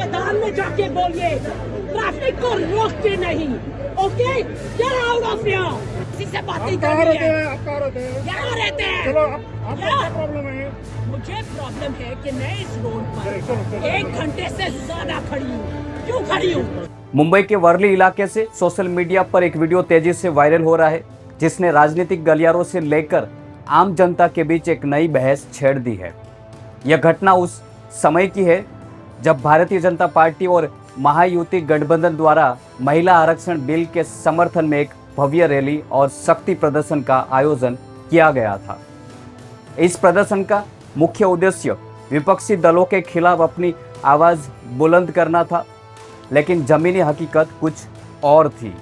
मैदान में जाके बोलिए, ट्रैफिक को रोकते नहीं। Okay, get out of here. किसी से बात नहीं करनी है। यहाँ रहते हैं। चलो, आपका क्या प्रॉब्लम है? मुझे प्रॉब्लम है कि मैं इस रोड पर 1 घंटे से ज्यादा खड़ी हूँ। क्यों खड़ी हूँ? मुंबई के वर्ली इलाके से सोशल मीडिया पर एक वीडियो तेजी से वायरल हो रहा है, जिसने राजनीतिक गलियारों से लेकर आम जनता के बीच एक नई बहस छेड़ दी है। यह घटना उस समय की है जब भारतीय जनता पार्टी और महायुति गठबंधन द्वारा महिला आरक्षण बिल के समर्थन में एक भव्य रैली और शक्ति प्रदर्शन का आयोजन किया गया था। इस प्रदर्शन का मुख्य उद्देश्य विपक्षी दलों के खिलाफ अपनी आवाज बुलंद करना था, लेकिन जमीनी हकीकत कुछ और थी।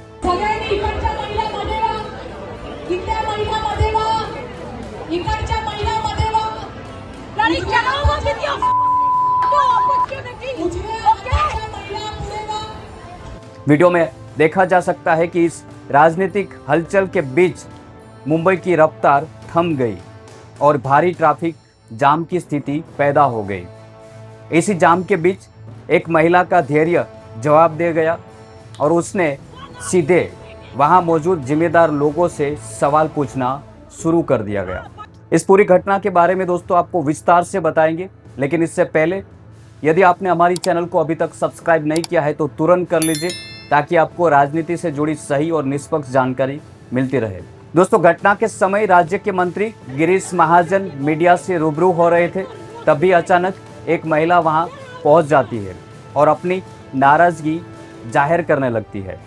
वीडियो में देखा जा सकता है कि इस राजनीतिक हलचल के बीच मुंबई की रफ्तार थम गई और भारी ट्रैफिक जाम की स्थिति पैदा हो गई। इसी जाम के बीच एक महिला का धैर्य जवाब दे गया और उसने सीधे वहां मौजूद जिम्मेदार लोगों से सवाल पूछना शुरू कर दिया गया। इस पूरी घटना के बारे में दोस्तों आपको विस्तार से बताएंगे, लेकिन इससे पहले यदि आपने हमारी चैनल को अभी तक सब्सक्राइब नहीं किया है तो तुरंत कर लीजिए, ताकि आपको राजनीति से जुड़ी सही और निष्पक्ष जानकारी मिलती रहे। दोस्तों, घटना के समय राज्य के मंत्री गिरीश महाजन मीडिया से रूबरू हो रहे थे, तभी अचानक एक महिला वहां पहुंच जाती है और अपनी नाराजगी जाहिर करने लगती है।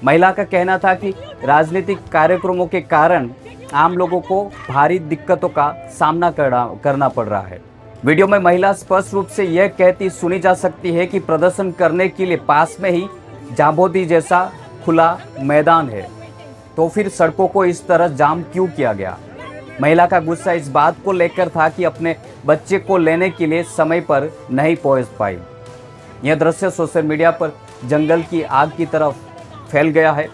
महिला का कहना था कि राजनीतिक कार्यक्रमों के कारण आम लोगों को भारी दिक्कतों का सामना करना पड़ रहा है। वीडियो में महिला स्पष्ट रूप से यह कहती सुनी जा सकती है कि प्रदर्शन करने के लिए पास में ही जांबोदी जैसा खुला मैदान है, तो फिर सड़कों को इस तरह जाम क्यों किया गया। महिला का गुस्सा इस बात को लेकर था कि अपने बच्चे को लेने के लिए समय पर नहीं पहुंच पाई। यह दृश्य सोशल मीडिया पर जंगल की आग की तरफ फैल गया है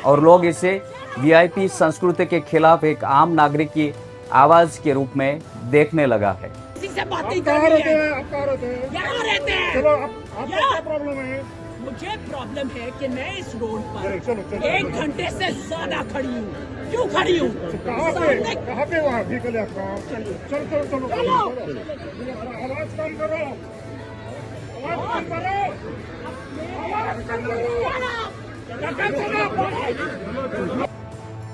और लोग इसे वीआईपी संस्कृति के खिलाफ एक आम नागरिक की आवाज के रूप में देखने लगा है। किसी से बात नहीं करनी है। यहाँ रहते हैं। चलो, आपका क्या प्रॉब्लम है? मुझे प्रॉब्लम है कि मैं इस रोड पर 1 घंटे से ज्यादा खड़ी हूँ। क्यों खड़ी हूँ? कहाँ पे वहाँ व्हीकल है आपका? चलो आवाज कम करो,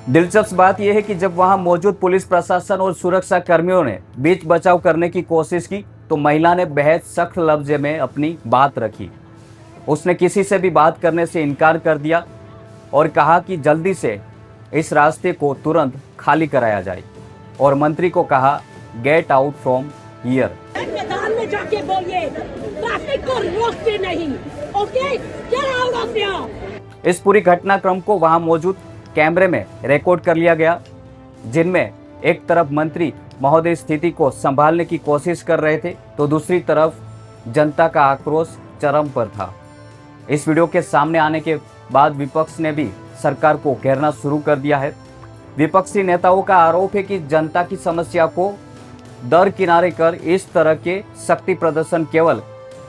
दिलचस्प बात यह है कि जब वहां मौजूद पुलिस प्रशासन और सुरक्षा कर्मियों ने बीच बचाव करने की कोशिश की तो महिला ने बेहद सख्त लफ्ज़ में अपनी बात रखी। उसने किसी से भी बात करने से इनकार कर दिया और कहा कि जल्दी से इस रास्ते को तुरंत खाली कराया जाए और मंत्री को कहा गेट आउट फ्रॉम हियर। मैदान में जाके बोलिए, ट्रैफिक को रोकते नहीं। Okay, get out of here. इस पूरी घटनाक्रम को वहां मौजूद कैमरे में रिकॉर्ड कर लिया गया, जिनमें एक तरफ मंत्री महोदय स्थिति को संभालने की कोशिश कर रहे थे तो दूसरी तरफ जनता का आक्रोश चरम पर था। इस वीडियो के सामने आने के बाद विपक्ष ने भी सरकार को घेरना शुरू कर दिया है। विपक्षी नेताओं का आरोप है कि जनता की समस्या को दरकिनारे कर इस तरह के शक्ति प्रदर्शन केवल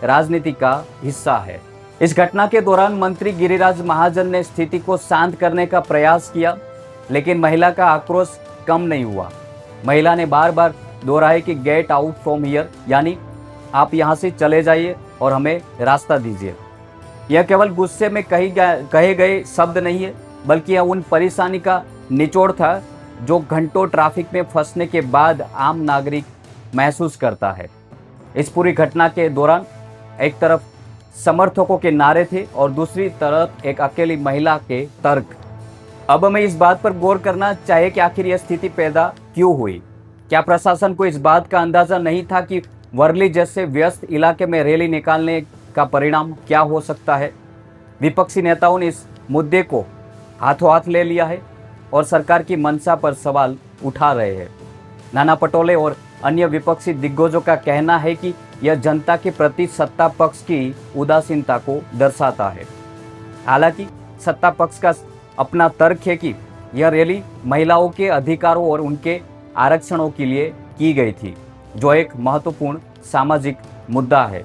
राजनीति का हिस्सा है। इस घटना के दौरान मंत्री गिरिराज महाजन ने स्थिति को शांत करने का प्रयास किया, लेकिन महिला का आक्रोश कम नहीं हुआ। महिला ने बार बार दोहराया कि गेट आउट फ्रॉम हियर, यानी आप यहाँ से चले जाइए और हमें रास्ता दीजिए। यह केवल गुस्से में कहे गए शब्द नहीं है, बल्कि यह उन परेशानी का निचोड़ था जो घंटों ट्रैफिक में फंसने के बाद आम नागरिक महसूस करता है। इस पूरी घटना के दौरान एक तरफ समर्थकों के नारे थे और दूसरी तरफ एक अकेली महिला के तर्क। अब हमें इस बात पर गौर करना चाहिए कि आखिर यह स्थिति पैदा क्यों हुई। क्या प्रशासन को इस बात का अंदाजा नहीं था कि वर्ली जैसे व्यस्त इलाके में रैली निकालने का परिणाम क्या हो सकता है? विपक्षी नेताओं ने इस मुद्दे को हाथों हाथ ले लिया है और सरकार की मंशा पर सवाल उठा रहे हैं। नाना पटोले और अन्य विपक्षी दिग्गजों का कहना है कि यह जनता के प्रति सत्ता पक्ष की उदासीनता को दर्शाता है। हालांकि सत्ता पक्ष का अपना तर्क है कि यह रैली महिलाओं के अधिकारों और उनके आरक्षणों के लिए की गई थी, जो एक महत्वपूर्ण सामाजिक मुद्दा है।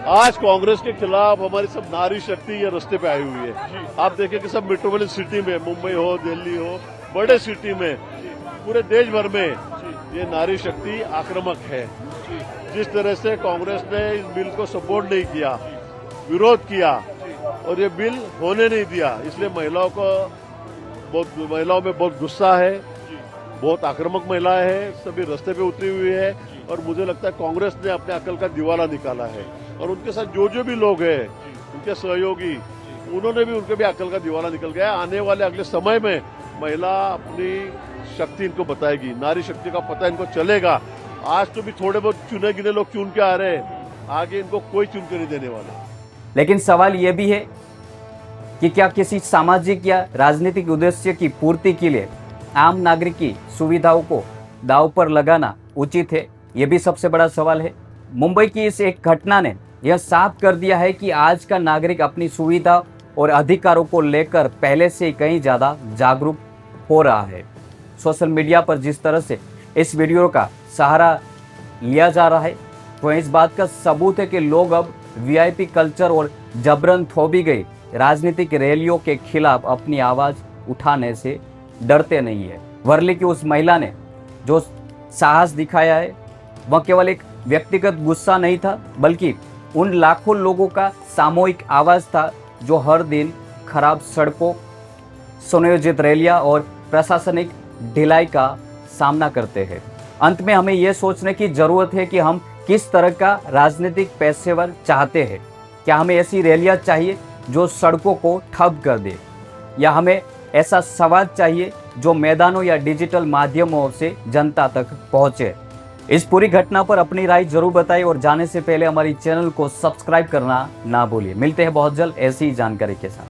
आज कांग्रेस के खिलाफ हमारी सब नारी शक्ति ये रास्ते पे आई हुई है। आप देखें कि सब मेट्रोपोलिटन सिटी में, मुंबई हो, दिल्ली हो, बड़े सिटी में, पूरे देश भर में ये नारी शक्ति आक्रामक है। जिस तरह से कांग्रेस ने इस बिल को सपोर्ट नहीं किया, विरोध किया और ये बिल होने नहीं दिया, इसलिए महिलाओं में बहुत गुस्सा है, बहुत आक्रामक महिलाएं हैं, सभी रास्ते पे उतरी हुई है। और मुझे लगता है कांग्रेस ने अपने अकल का दिवाला निकाला है और उनके साथ जो भी लोग हैं, उनके सहयोगी, उन्होंने भी उनके भी अकल का दिवाला निकल गया। आने वाले अगले समय में महिला अपनी शक्ति इनको बताएगी, नारी शक्ति का पता इनको चलेगा। आज तो भी थोड़े बहुत चुने गिने लोग चुन के आ रहे हैं, आगे इनको कोई चुन के नहीं देने वाला। लेकिन सवाल यह भी है कि क्या किसी सामाजिक या राजनीतिक उद्देश्य की पूर्ति के लिए आम नागरिक की सुविधाओं को दांव पर लगाना उचित है? यह भी सबसे बड़ा सवाल है। मुंबई की इस एक घटना ने यह साफ कर दिया है कि आज का नागरिक अपनी सुविधा और अधिकारों को लेकर पहले से कहीं ज्यादा जागरूक हो रहा है। सोशल मीडिया पर जिस तरह से इस वीडियो का सहारा लिया जा रहा है, वह इस बात का सबूत है कि लोग अब वीआईपी कल्चर और जबरन थोपी गई राजनीतिक रैलियों के खिलाफ अपनी आवाज उठाने से डरते नहीं है। वर्ली की उस महिला ने जो साहस दिखाया है, वह केवल एक व्यक्तिगत गुस्सा नहीं था, बल्कि उन लाखों लोगों का सामूहिक आवाज था जो हर दिन खराब सड़कों, सुनियोजित रैलियां और प्रशासनिक ढिलाई का सामना करते हैं। अंत में हमें यह सोचने की जरूरत है कि हम किस तरह का राजनीतिक पेशेवर चाहते हैं। क्या हमें ऐसी रैलियां चाहिए जो सड़कों को ठप कर दे, या हमें ऐसा संवाद चाहिए जो मैदानों या डिजिटल माध्यमों से जनता तक पहुंचे? इस पूरी घटना पर अपनी राय जरूर बताइए और जाने से पहले हमारी चैनल को सब्सक्राइब करना ना भूलिए। मिलते हैं बहुत जल्द ऐसी ही जानकारी के साथ।